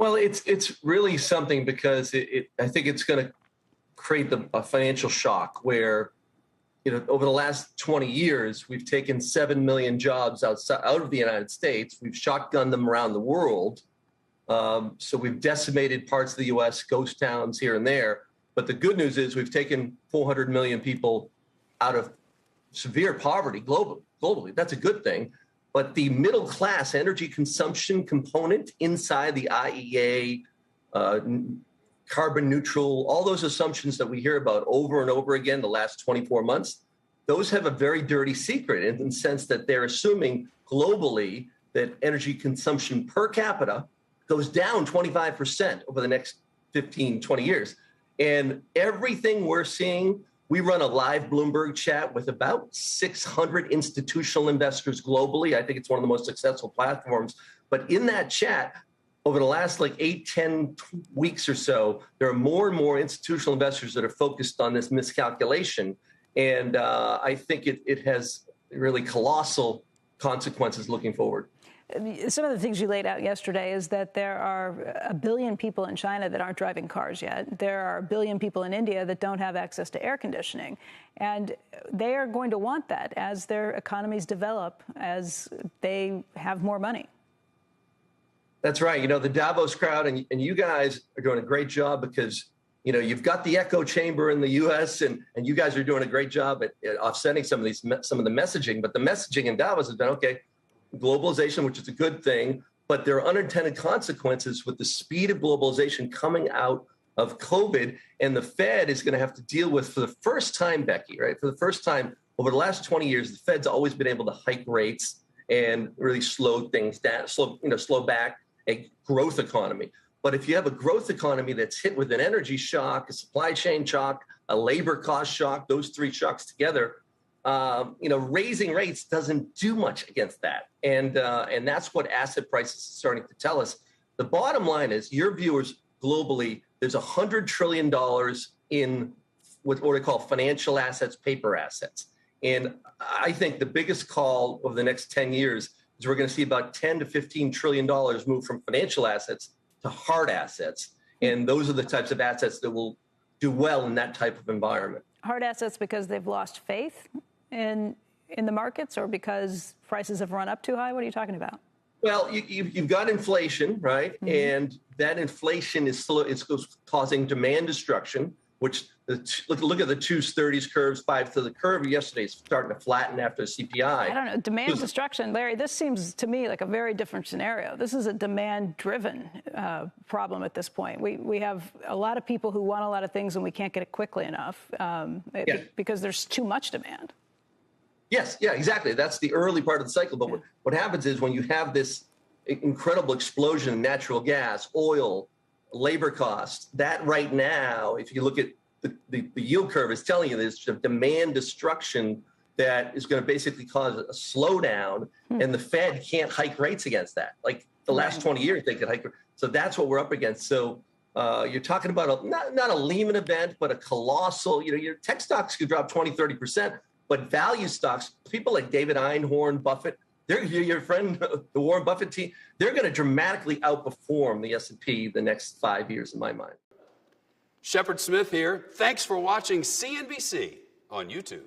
Well, it's really something because I think it's going to create a financial shock where, over the last 20 years, we've taken 7 million jobs out of the United States. We've shotgunned them around the world. So we've decimated parts of the U.S., ghost towns here and there. But the good news is we've taken 400 million people out of severe poverty globally. That's a good thing. But the middle class energy consumption component inside the IEA, carbon neutral, all those assumptions that we hear about over and over again the last 24 months, those have a very dirty secret in the sense that they're assuming globally that energy consumption per capita goes down 25% over the next 15, 20 years. And everything we're seeing, we run a live Bloomberg chat with about 600 institutional investors globally. I think it's one of the most successful platforms. But in that chat, over the last 8, 10 weeks or so, there are more and more institutional investors that are focused on this miscalculation. And I think it has really colossal consequences looking forward. Some of the things you laid out yesterday is that there are 1 billion people in China that aren't driving cars yet. There are 1 billion people in India that don't have access to air conditioning. And they are going to want that as their economies develop, as they have more money. That's right. The Davos crowd and you guys are doing a great job because, you've got the echo chamber in the U.S. and you guys are doing a great job at offsetting some of the messaging. But the messaging in Davos has been, okay, globalization, which is a good thing, but there are unintended consequences with the speed of globalization coming out of COVID. And the Fed is going to have to deal with, for the first time, Becky, right? For the first time over the last 20 years, the Fed's always been able to hike rates and really slow things down, slow back a growth economy. But if you have a growth economy that's hit with an energy shock, a supply chain shock, a labor cost shock, those three shocks together, raising rates doesn't do much against that. And that's what asset prices are starting to tell us. The bottom line is your viewers globally, there's $100 trillion in what they call financial assets, paper assets. And I think the biggest call over the next 10 years is we're going to see about $10 to $15 trillion move from financial assets to hard assets. And those are the types of assets that will do well in that type of environment. Hard assets because they've lost faith in the markets or because prices have run up too high? What are you talking about? Well, you've got inflation, right? Mm-hmm. And that inflation is causing demand destruction, which look at the 230s curves, 5 to the curve yesterday. It's starting to flatten after CPI. I don't know. Demand destruction, Larry, this seems to me like a very different scenario. This is a demand-driven problem at this point. We have a lot of people who want a lot of things and we can't get it quickly enough because there's too much demand. Yes, yeah, exactly. That's the early part of the cycle. But what happens is when you have this incredible explosion in natural gas, oil, labor costs, that right now, if you look at the yield curve, is telling you there's demand destruction that is going to basically cause a slowdown, and the Fed can't hike rates against that. Like the last 20 years, they could hike. So that's what we're up against. So you're talking about not a Lehman event, but a colossal, your tech stocks could drop 20, 30%, but value stocks, people like David Einhorn, Buffett, they're your friend, the Warren Buffett team, they're going to dramatically outperform the S&P the next 5 years, in my mind. Shepard Smith here. Thanks for watching CNBC on YouTube.